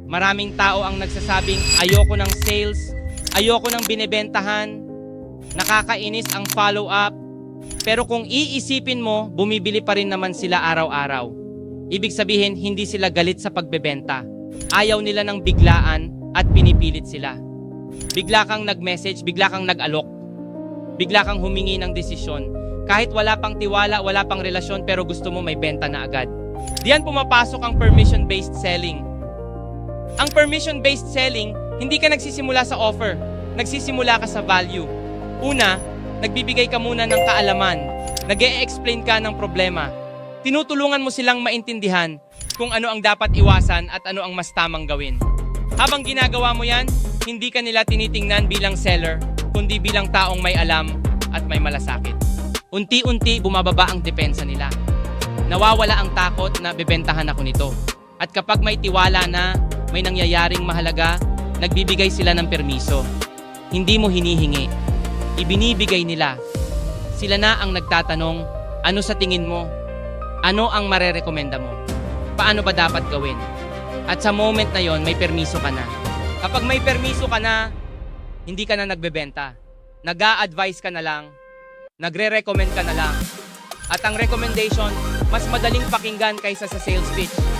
Maraming tao ang nagsasabing ayoko ng sales, ayoko ng binebentahan, nakakainis ang follow-up. Pero kung iisipin mo, bumibili pa rin naman sila araw-araw. Ibig sabihin, hindi sila galit sa pagbebenta. Ayaw nila ng biglaan at pinipilit sila. Bigla kang nag-message, bigla kang nag-alok, bigla kang humingi ng desisyon. Kahit wala pang tiwala, wala pang relasyon, pero gusto mo may benta na agad. Diyan pumapasok ang permission-based selling. Ang permission-based selling, hindi ka nagsisimula sa offer, nagsisimula ka sa value. Una, nagbibigay ka muna ng kaalaman, nag-e-explain ka ng problema. Tinutulungan mo silang maintindihan kung ano ang dapat iwasan at ano ang mas tamang gawin. Habang ginagawa mo yan, hindi ka nila tinitingnan bilang seller, kundi bilang taong may alam at may malasakit. Unti-unti bumababa ang depensa nila. Nawawala ang takot na bebentahan ako nito. At kapag may tiwala na, may nangyayaring mahalaga, nagbibigay sila ng permiso. Hindi mo hinihingi. Ibinibigay nila. Sila na ang nagtatanong, ano sa tingin mo? Ano ang marerekomenda mo? Paano ba dapat gawin? At sa moment na yon, may permiso ka na. Kapag may permiso ka na, hindi ka na nagbebenta. Nag-a-advise ka na lang, nagre-recommend ka na lang. At ang recommendation, mas madaling pakinggan kaysa sa sales pitch.